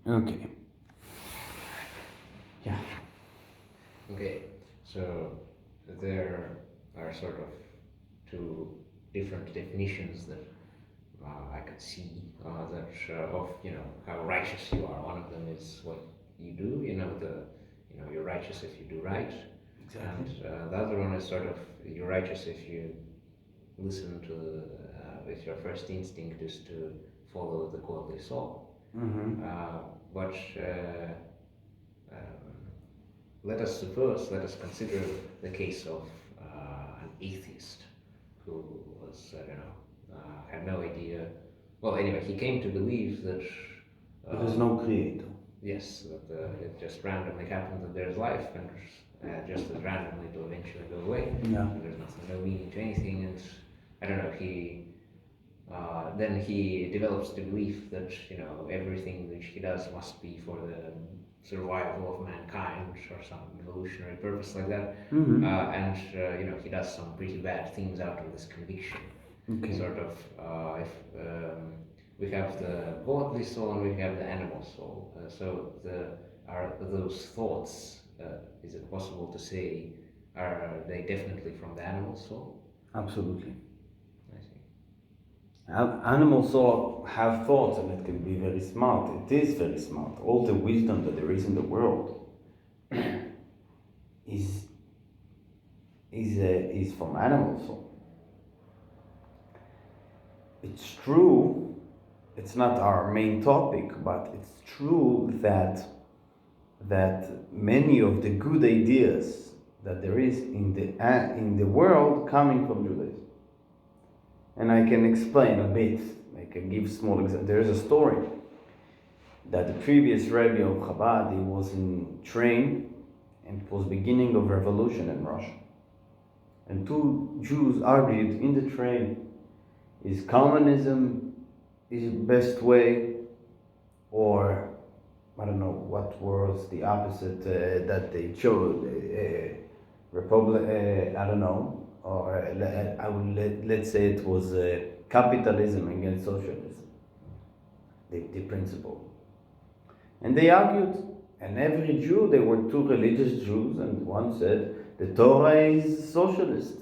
Okay. Yeah. Okay, so there are sort of two different definitions that I could see of how righteous you are. One of them is what you do. You're righteous if you do right, Exactly. and the other one is sort of you're righteous if you listen to if your first instinct is to follow the godly soul. Mm-hmm. But um, let us consider the case of an atheist who was, I don't know, had no idea. Well, anyway, he came to believe that There is no creator. yes, that it just randomly happened that there's life, and just as randomly to eventually go away. Yeah. And there's nothing, no meaning to anything, and I don't know. Then he develops the belief that everything which he does must be for the survival of mankind or some evolutionary purpose like that. Mm-hmm. And he does some pretty bad things out of this conviction. Okay. Sort of, if we have the godly soul and we have the animal soul. So are those thoughts? Is it possible to say are they definitely from the animal soul? Absolutely. I see. Animals all have thoughts, and it can be very smart. It is very smart. All the wisdom that there is in the world is from animals. So it's true. It's not our main topic, but it's true that many of the good ideas that there is in the world coming from Judaism. And I can explain a bit. I can give small example. There is a story that the previous Rebbe of Chabad, he was in train, and it was beginning of revolution in Russia. And two Jews argued in the train: is communism is the best way, or I don't know what was the opposite that they chose, republic. I don't know. Or let's say it was capitalism against socialism, the principle. And they argued, and every Jew, there were two religious Jews, and one said the Torah is socialist,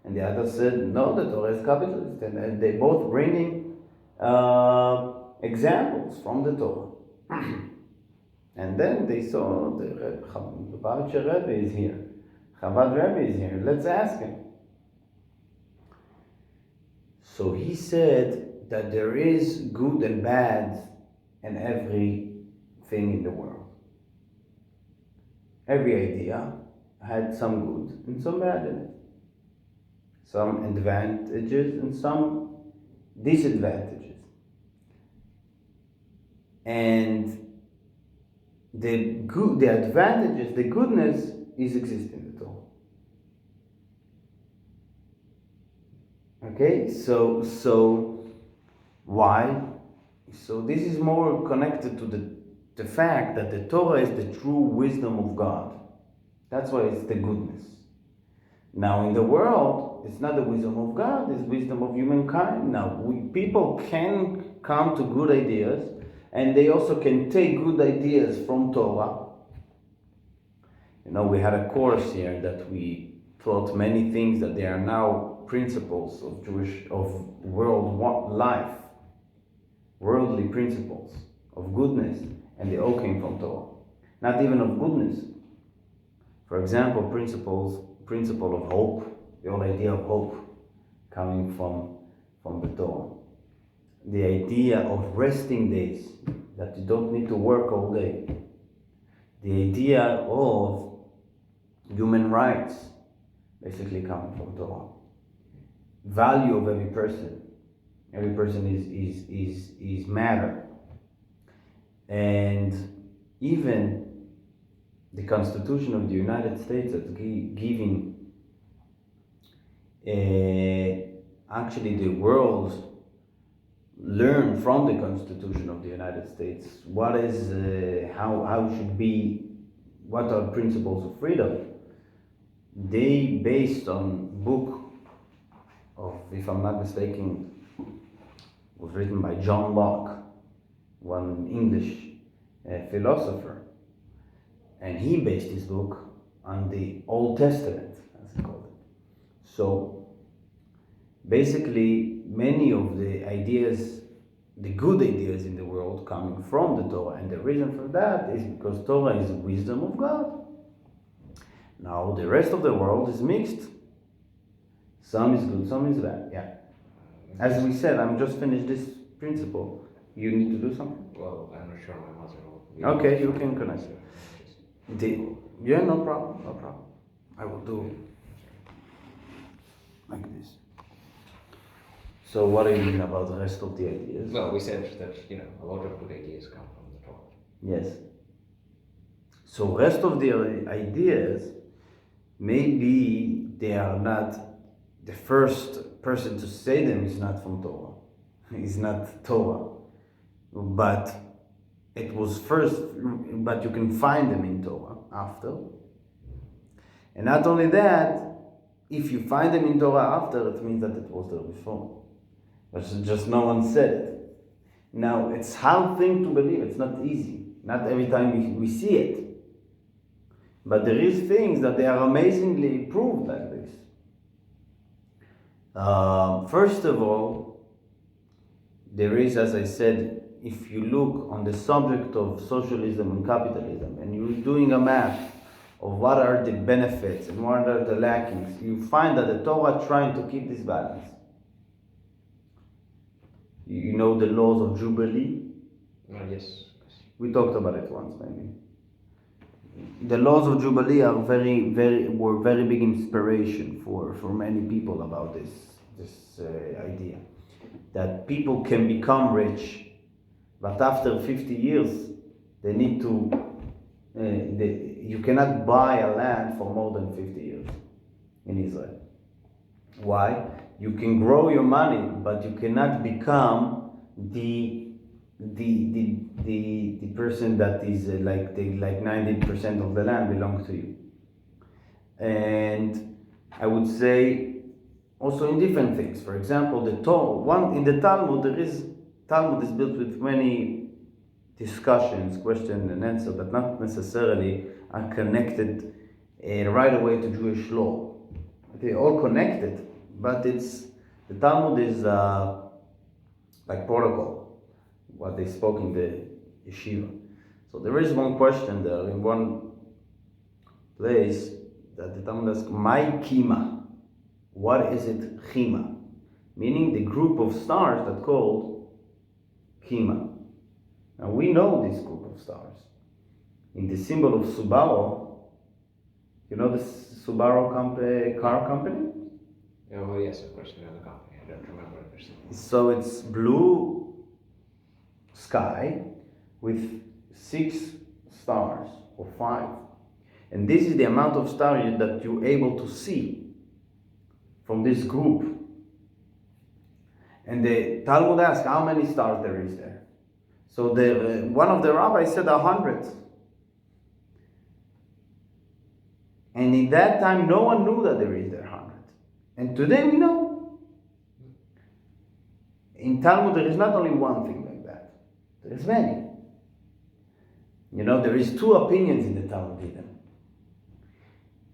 and the other said no, the Torah is capitalist, and they both bringing examples from the Torah. And then they saw the Lubavitcher Rebbe is here, Chabad Rebbe is here, let's ask him. So he said that there is good and bad in everything in the world. Every idea had some good and some bad in it. Some advantages and some disadvantages. And the advantages, the goodness is existing at all. Okay, so why? So this is more connected to the fact that the Torah is the true wisdom of God. That's why it's the goodness. Now in the world, it's not the wisdom of God, it's wisdom of humankind. Now people can come to good ideas, and they also can take good ideas from Torah. We had a course here that we taught many things that they are now principles of world life, worldly principles of goodness, and they all came from Torah. Not even of goodness. For example, principle of hope, the whole idea of hope coming from the Torah. The idea of resting days, that you don't need to work all day. The idea of human rights, basically coming from Torah. Value of every person. Every person is matter. And even the Constitution of the United States is giving actually the world learn from the Constitution of the United States what is how should be, what are principles of freedom. They based on book of, if I'm not mistaken, was written by John Locke, one English a philosopher, and he based his book on the Old Testament, as he called it. So basically, many of the ideas, the good ideas in the world, coming from the Torah, and the reason for that is because Torah is the wisdom of God. Now the rest of the world is mixed. Some is good, some is bad. Yeah. As we said, I'm just finished this principle. You need to do something? Well, I'm not sure my mother will. Okay, you can connect. Yeah, no problem, no problem. I will do like this. So what do you mean about the rest of the ideas? Well, we said that, a lot of good ideas come from the Torah. Yes. So rest of the ideas, maybe they are not, the first person to say them is not from Torah. It's not Torah. But it was first, but you can find them in Torah after. And not only that, if you find them in Torah after, it means that it was there before. But just no one said it. Now, it's a hard thing to believe. It's not easy. Not every time we see it. But there is things that they are amazingly proved like this. First of all, there is, as I said, if you look on the subject of socialism and capitalism, and you're doing a map of what are the benefits and what are the lackings, you find that the Torah trying to keep this balance. You know the laws of Jubilee? Yes. We talked about it once, maybe. The laws of Jubilee are were very big inspiration for many people about this idea that people can become rich, but after 50 years they need to. You cannot buy a land for more than 50 years in Israel. Why? You can grow your money, but you cannot become the person that is like 90% of the land belongs to you. And I would say also in different things. For example, the Torah, in the Talmud, Talmud is built with many discussions, question and answer that not necessarily are connected right away to Jewish law. They're all connected, but the Talmud is like protocol, what they spoke in the yeshiva. So there is one question there in one place that the Talmud asks, "My kima." What is it, Chima? Meaning the group of stars that called Chima. Now we know this group of stars. In the symbol of Subaru, you know the Subaru car company? Oh yes, of course, we know the company. I don't remember it personally. So it's blue sky with 6 stars or 5. And this is the amount of stars that you're able to see from this group. And the Talmud asks how many stars there is there. So one of the rabbis said 100. And in that time, no one knew that there is there 100. And today we know. In Talmud, there is not only one thing like that. There is many. There is 2 opinions in the Talmud even.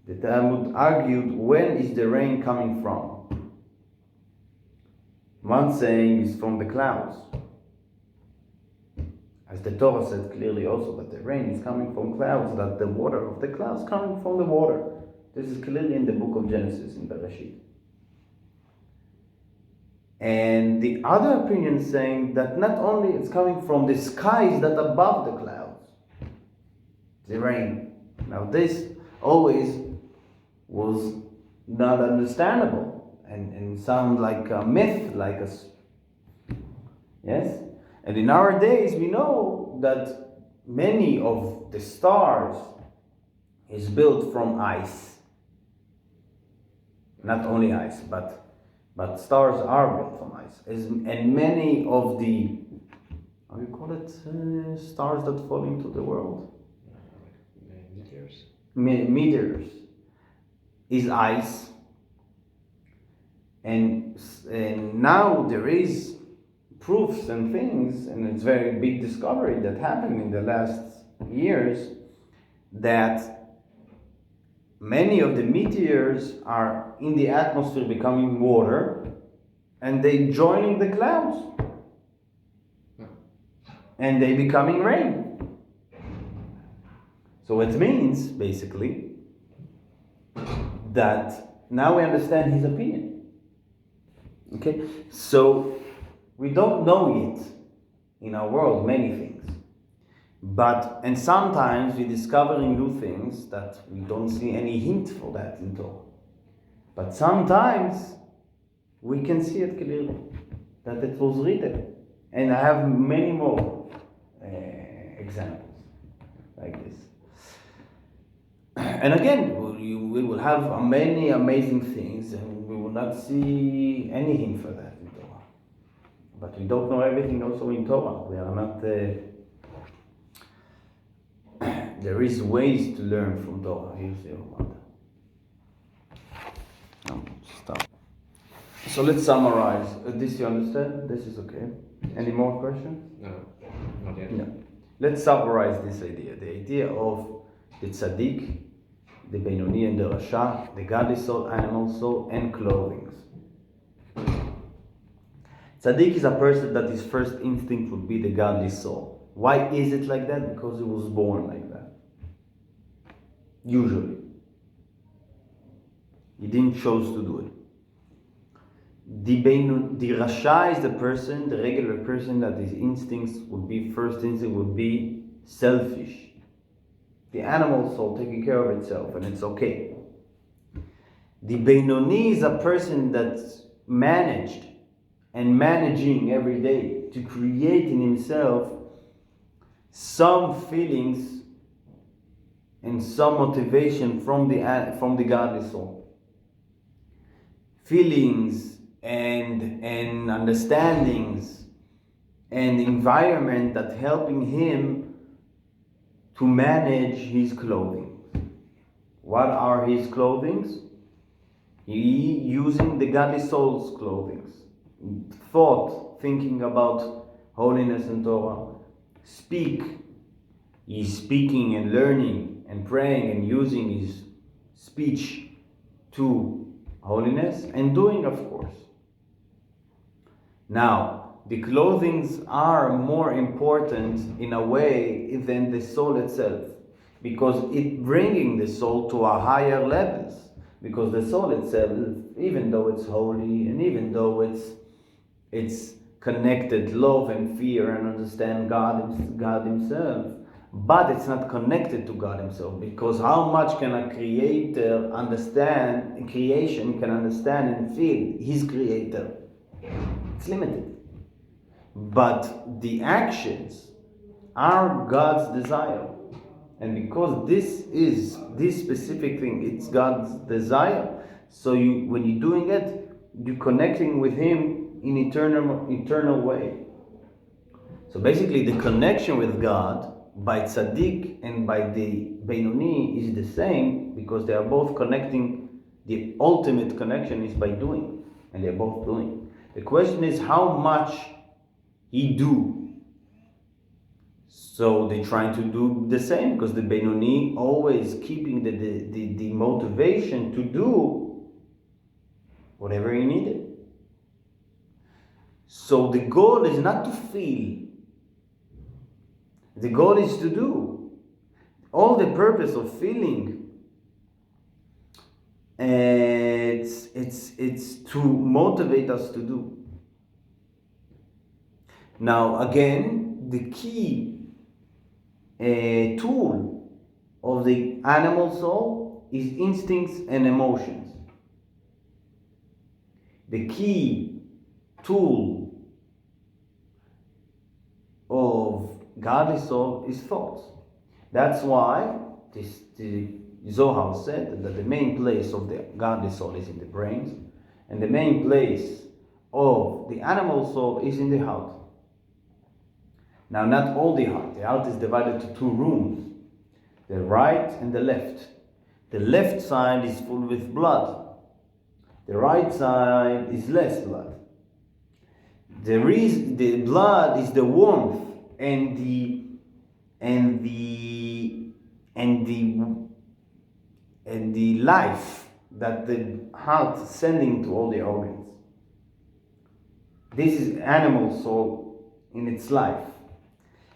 The Talmud argued, when is the rain coming from? One saying is from the clouds. As the Torah said clearly also that the rain is coming from clouds, that the water of the clouds coming from the water. This is clearly in the book of Genesis, in Bereshit. And the other opinion saying that not only it's coming from the skies that above the clouds, the rain. Now this always was not understandable and sound like a myth, yes? And in our days we know that many of the stars is built from ice. Not only ice, but stars are built from ice. And many of the, how do you call it, stars that fall into the world? Meteors. Meteors is ice. And now there is proofs and things, and it's a very big discovery that happened in the last years, that many of the meteors are in the atmosphere becoming water, and they joining the clouds, and they becoming rain. So it means basically that now we understand his opinion. Okay, so we don't know yet in our world many things, and sometimes we're discovering new things that we don't see any hint for that in Torah. But sometimes we can see it clearly that it was written, and I have many more examples like this. And again, we will have many amazing things, and we will not see any hint for that in Torah. But we don't know everything also in Torah. We are not. There is ways to learn from Torah. Here's the one. Stop. So let's summarize. This you understand? This is okay. Any more questions? No, not yet. No. Let's summarize this idea. The idea of the tzaddik, the Benoni and the Rasha, the godly soul, animal soul, and clothing. Tzaddik is a person that his first instinct would be the godly soul. Why is it like that? Because he was born like that. Usually. He didn't choose to do it. The Rasha is the person, the regular person, that his instincts would be, first instinct would be selfish. The animal soul taking care of itself, and it's okay. The Benoni is a person that's managed and managing every day to create in himself some feelings and some motivation from the godly soul. Feelings and understandings and environment that helping him to manage his clothing. What are his clothings? He using the godly soul's clothing. Thinking about holiness and Torah. He's speaking and learning and praying and using his speech to holiness, and doing, of course. Now, the clothings are more important in a way than the soul itself, because it bringing the soul to a higher levels. Because the soul itself, even though it's holy and even though it's connected, love and fear and understand God Himself, but it's not connected to God Himself, because how much can a creator understand, a creation can understand and feel His creator? It's limited. But the actions are God's desire. And because this specific thing, it's God's desire, so when you're doing it, you're connecting with Him in eternal way. So basically the connection with God by tzaddik and by the Benoni is the same, because they are both connecting. The ultimate connection is by doing, and they're both doing. The question is how much he do. So they're trying to do the same, because the Benoni always keeping the motivation to do whatever he needed. So the goal is not to feel. The goal is to do. All the purpose of feeling, it's to motivate us to do. Now again, the key tool of the animal soul is instincts and emotions. The key tool of godly soul is thoughts. That's why the Zohar said that the main place of the godly soul is in the brains, and the main place of the animal soul is in the heart. Now, not all the heart. The heart is divided to two rooms, the right and the left. The left side is full with blood. The right side is less blood. the blood is the warmth and the life that the heart is sending to all the organs. This is animal soul in its life.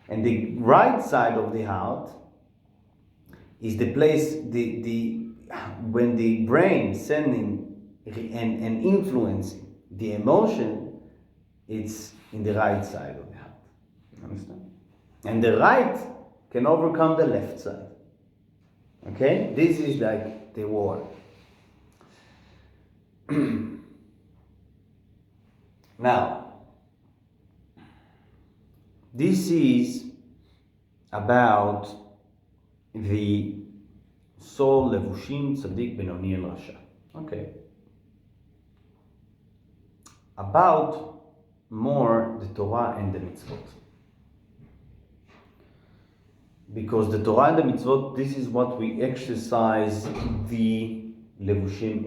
And the right side of the heart is the place when the brain sending and influencing the emotion, it's in the right side of the heart. Understand? And the right can overcome the left side. Okay? This is like the war. Now, this is about the soul levushim tzaddik benoni el rasha. Okay. About more the Torah and the Mitzvot. Because the Torah and the Mitzvot, this is what we exercise the levushim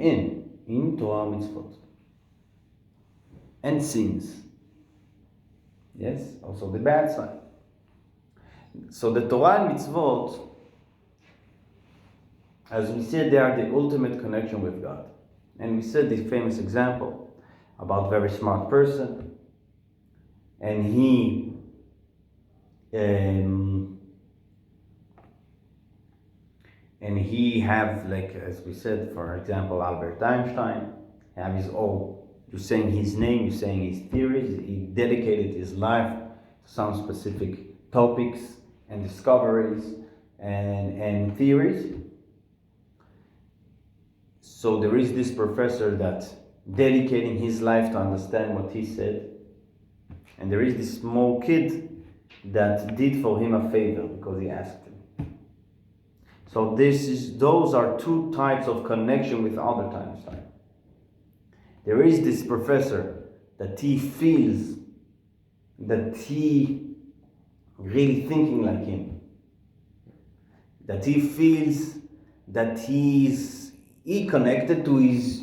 in Torah Mitzvot. And sins. Yes, also the bad side. So the Torah and Mitzvot, as we said, they are the ultimate connection with God. And we said the famous example about very smart person, and he have, like as we said, for example, Albert Einstein, have his own. You're saying his name, you're saying his theories. He dedicated his life to some specific topics and discoveries and theories. So there is this professor that dedicating his life to understand what he said. And there is this small kid that did for him a favor because he asked him. So those are two types of connection with Albert Einstein. There is this professor that he feels that he really thinking like him. That he feels that he connected to his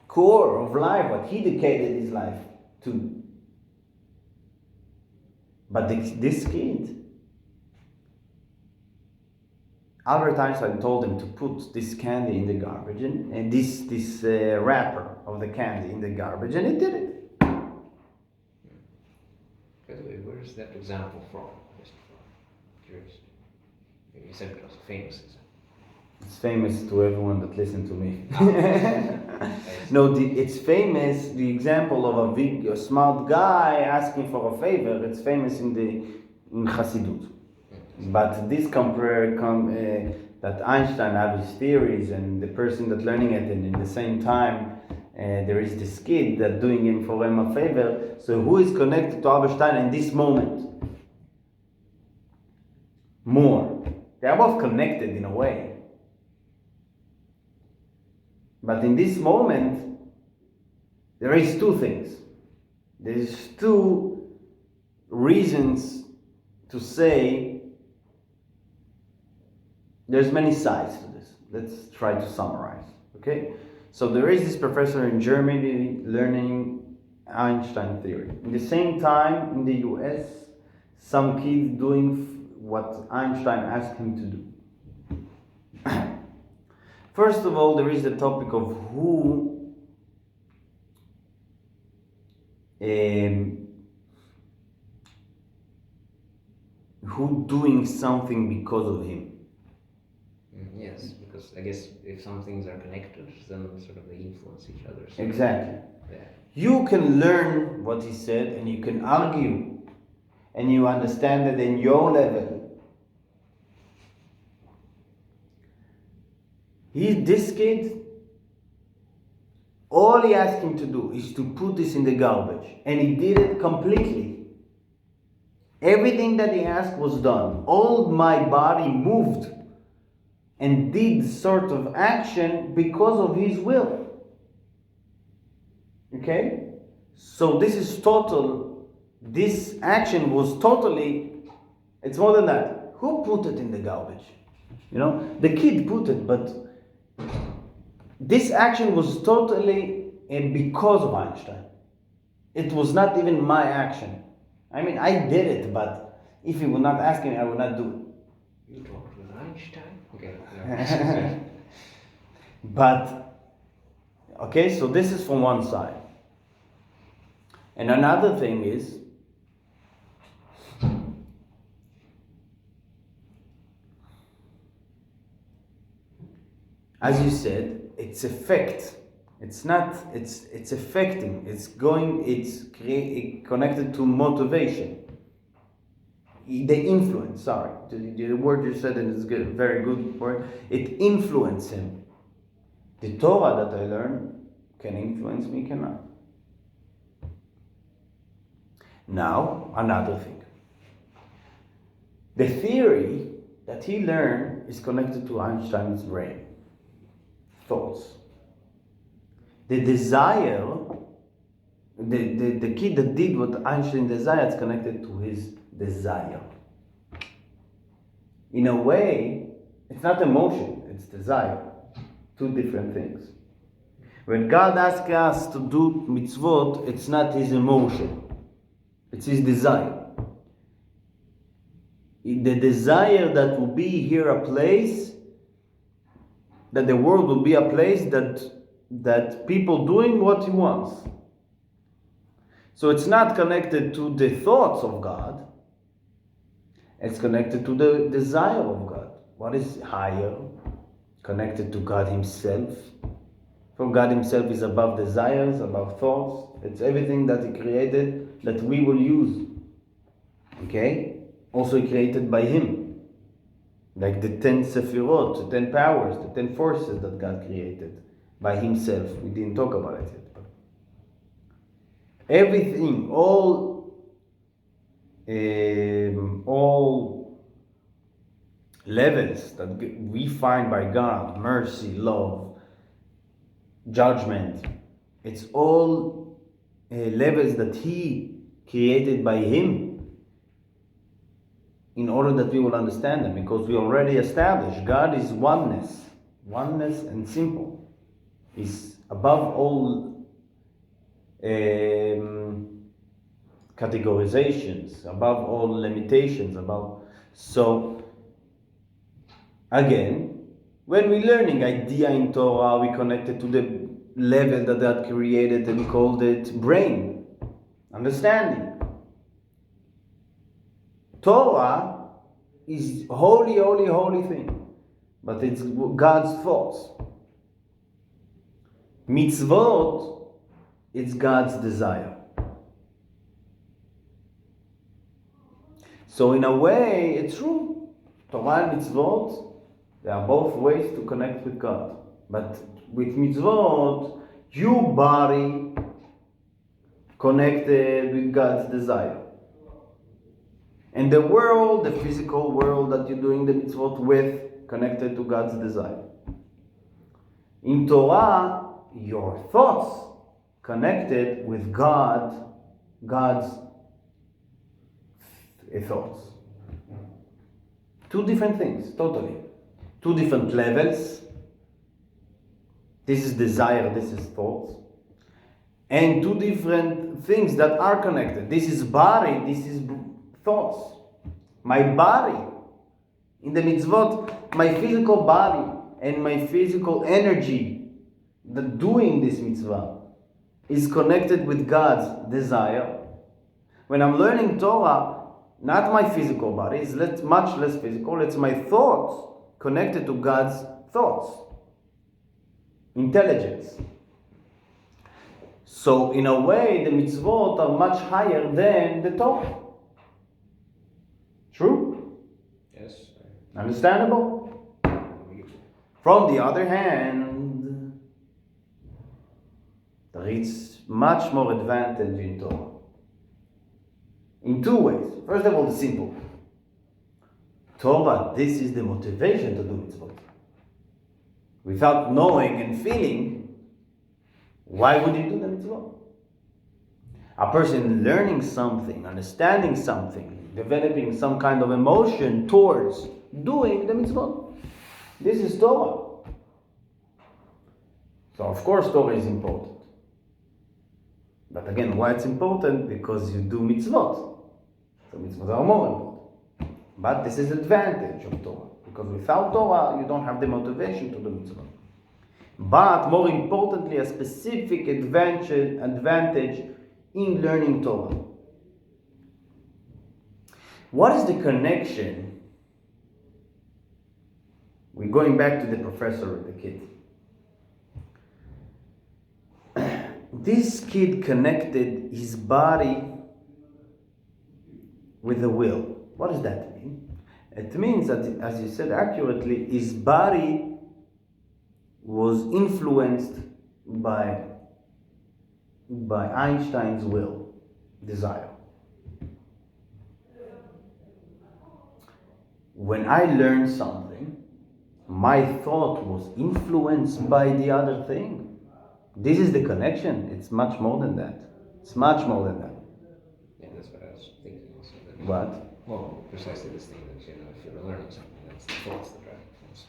core of life, what he dedicated his life to. But this kid, Albert Einstein told him to put this candy in the garbage and this wrapper of the candy in the garbage, and he did it. By the way, where is that example from? Just curious. You said it was a famous example. It's famous to everyone that listens to me. No, it's famous, the example of a smart guy asking for a favor, it's famous in Chassidut. But this that Einstein have his theories and the person that learning it, and in the same time there is this kid that doing him for him a favor. So who is connected to Einstein in this moment? More. They are both connected in a way. But in this moment, there is two things. There is two reasons to say. There's many sides to this. Let's try to summarize. Okay? So there is this professor in Germany learning Einstein theory. In the same time, in the US, some kid doing what Einstein asked him to do. First of all, there is the topic of who doing something because of him. Yes, because I guess if some things are connected, then sort of they influence each other. So Exactly. yeah. You can learn what he said and you can argue and you understand it in your level. This kid, all he asked him to do is to put this in the garbage, and he did it completely. Everything that he asked was done. All my body moved and did sort of action because of his will. Okay? So this is total. This action was totally, it's more than that. Who put it in the garbage? You know, the kid put it, but this action was totally because of Einstein. It was not even my action. I mean, I did it, but if he would not ask me, I would not do it. You talked with Einstein? Okay. No. But, okay, so this is from one side. And another thing is, as you said, it's effect. It's not, it's affecting. It's connected to motivation. The influence, sorry. The word you said is good, very good word. It influenced him. The Torah that I learned can influence me, cannot. Now, another thing. The theory that he learned is connected to Einstein's brain. Thoughts. The desire, the kid that did what Einstein desired is connected to his desire. In a way, it's not emotion, it's desire. Two different things. When God asks us to do mitzvot, it's not his emotion, it's his desire. The desire that will be here a place, that the world will be a place that people doing what he wants. So it's not connected to the thoughts of God, it's connected to the desire of God. What is higher? Connected to God himself. For God himself is above desires, above thoughts. It's everything that he created that we will use. Okay? Also created by him. Like the 10 Sephirot, the 10 powers, the 10 forces that God created by himself. We didn't talk about it yet. But everything, all levels that we find by God, mercy, love, judgment, it's all levels that he created by him, in order that we will understand them, because we already established God is oneness and simple. He's above all categorizations, above all limitations, so again, when we're learning idea in Torah, we connect it to the level that God created and called it brain, understanding. Torah is holy, holy, holy thing, but it's God's thoughts. Mitzvot, it's God's desire. So in a way, it's true. Torah and mitzvot, they are both ways to connect with God. But with mitzvot, your body connected with God's desire. And the world, the physical world that you're doing the mitzvot with, connected to God's desire. In Torah, your thoughts connected with God's thoughts. Two different things, totally. Two different levels. This is desire, this is thoughts. And two different things that are connected. This is body, this is thoughts. My body, in the mitzvot, my physical body and my physical energy that doing this mitzvah is connected with God's desire. When I'm learning Torah, not my physical body, it's much less physical, it's my thoughts connected to God's thoughts. Intelligence. So in a way, the mitzvot are much higher than the Torah. True? Yes. Understandable? From the other hand, there is much more advantage in Torah. In two ways. First of all, the simple. Torah, this is the motivation to do mitzvot. Without knowing and feeling, why would you do the mitzvot? A person learning something, understanding something, developing some kind of emotion towards doing the mitzvot. This is Torah. So of course Torah is important. But again, why it's important? Because you do mitzvot. So mitzvot are more important. But this is the advantage of Torah. Because without Torah, you don't have the motivation to do mitzvot. But more importantly, a specific advantage in learning Torah. What is the connection? We're going back to the professor with the kid. This kid connected his body with the will. What does that mean? It means that, as you said accurately, his body was influenced by Einstein's will, desire. When I learned something, my thought was influenced by the other thing. This is the connection. It's much more than that. It's much more than that. Yeah, that's what I was thinking also. That, What? well, precisely this thing that, you know, if you're learning something, that's the thoughts that drive things.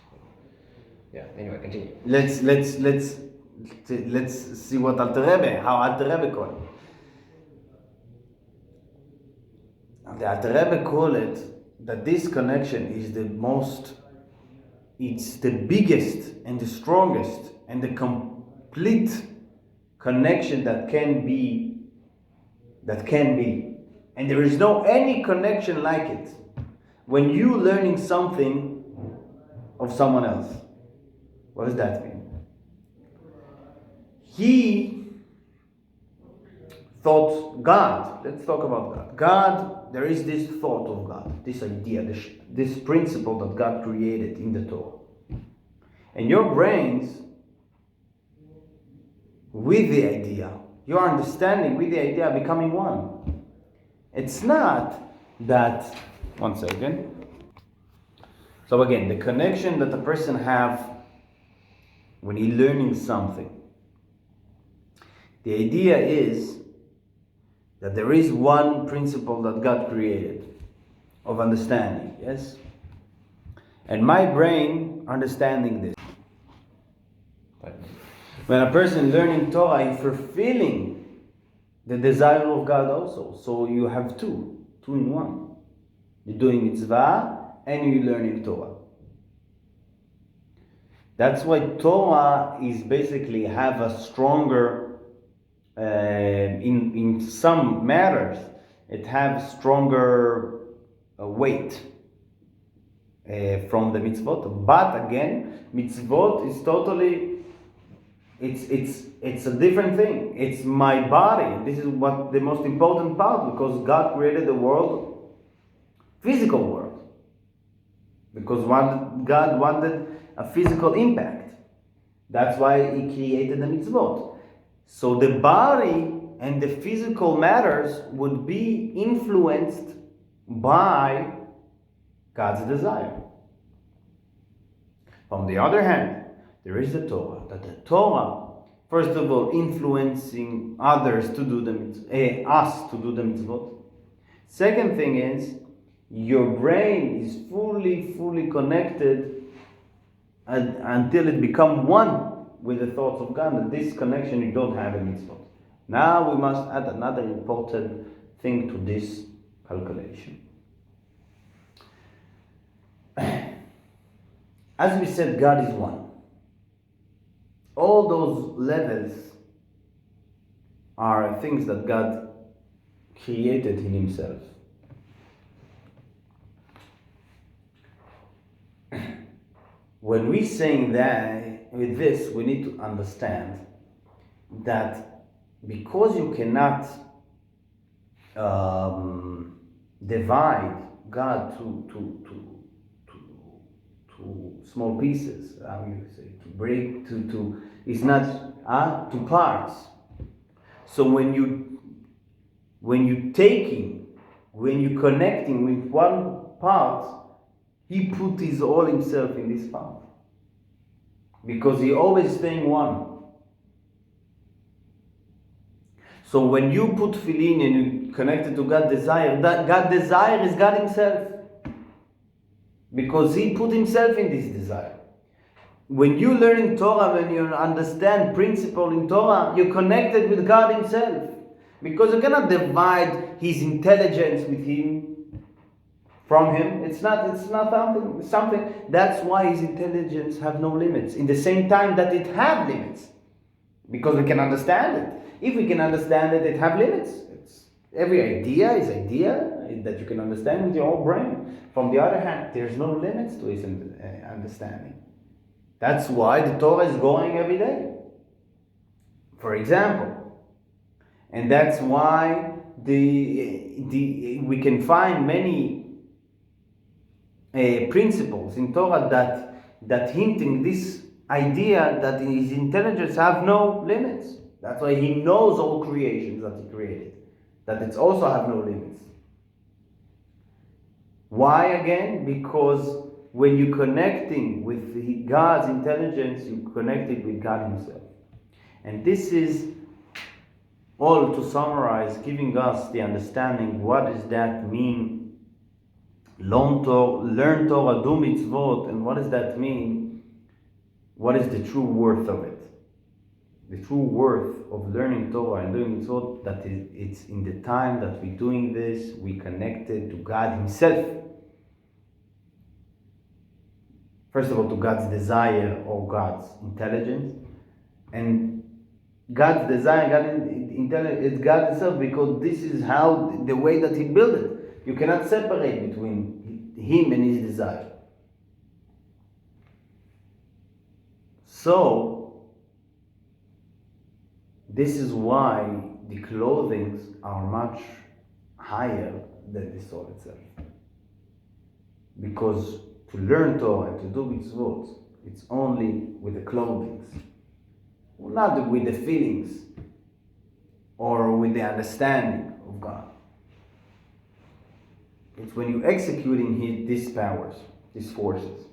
Yeah, anyway, continue. Let's see what how Alter Rebbe call it. The Alter Rebbe call it that this connection is it's the biggest and the strongest and the complete connection that can be. And there is no any connection like it. When you learning something of someone else, what does that mean? He thought God. Let's talk about God. God, there is this thought of God, this idea, this principle that God created in the Torah. And your brains, with the idea, your understanding with the idea are becoming one. It's not that, one second. So again, the connection that a person have when he's learning something. The idea is that there is one principle that God created of understanding, yes? And my brain understanding this. When a person learning Torah, he's fulfilling the desire of God also. So you have two in one. You're doing mitzvah and you're learning Torah. That's why Torah is basically have a stronger, in some matters, it has stronger weight from the mitzvot. But again, mitzvot is totally, it's a different thing. It's my body. This is what the most important part, because God created the world, physical world. Because God wanted a physical impact. That's why He created the mitzvot. So the body and the physical matters would be influenced by God's desire. On the other hand, there is the Torah. That the Torah, first of all, influencing others to do the mitzvot, us to do the mitzvot. Second thing is, your brain is fully connected until it becomes one with the thoughts of God. And this connection you don't have in mitzvot. Now we must add another important thing to this calculation. As we said, God is one. All those levels are things that God created in Himself. When we saying that, with this, we need to understand that because you cannot divide God to small pieces, how you say, to break, it's not to parts. So when you connecting with one part, He put His all Himself in this part, because He always staying one. So when you put tefillin and you connect it to God's desire, that God desire is God Himself, because He put Himself in this desire. When you learn in Torah, when you understand principle in Torah, you're connected with God Himself. Because you cannot divide his intelligence with him from him. It's not something. That's why his intelligence have no limits. In the same time that it have limits, because we can understand it. If we can understand it, it have limits. Every idea is idea that you can understand with your own brain. From the other hand, there's no limits to his understanding. That's why the Torah is going every day, for example. And that's why we can find many principles in Torah that hinting this idea that his intelligence have no limits. That's why he knows all creations that he created, that it also have no limits. Why again? Because when you're connecting with God's intelligence, you connected with God himself. And this is all, to summarize, giving us the understanding what does that mean, learn Torah, do Mitzvot, and what does that mean? What is the true worth of it? The true worth of learning Torah and doing Mitzvot, that it's in the time that we're doing this, we connected to God himself. First of all, to God's desire or God's intelligence. And God's desire, God's intelligence, it's God himself, because this is how, the way that he built it. You cannot separate between him and his desire. So, this is why the clothings are much higher than the soul itself. Because to learn Torah and to do Mitzvot, it's only with the clothing, not with the feelings or with the understanding of God. It's when you're executing these powers, these forces.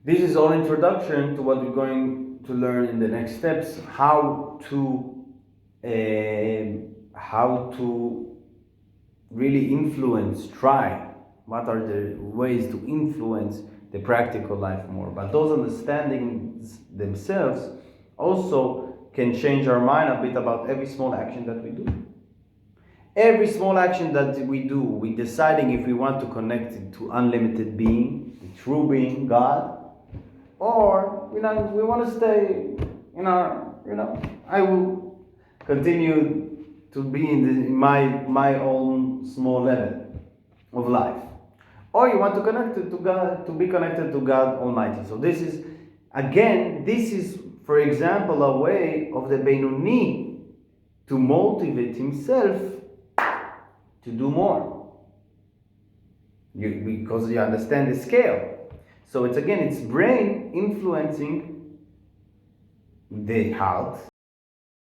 This is all introduction to what we're going to learn in the next steps, how to really influence, what are the ways to influence the practical life more. But those understandings themselves also can change our mind a bit about every small action that we do. Every small action that we do, we're deciding if we want to connect it to unlimited being, the true being, God, or we want to stay in our, I will continue to be in my own small level of life. Or you want to connect it to God, to be connected to God Almighty. So this is, for example, a way of the Beinoni to motivate himself to do more. Because you understand the scale. So it's brain influencing the heart,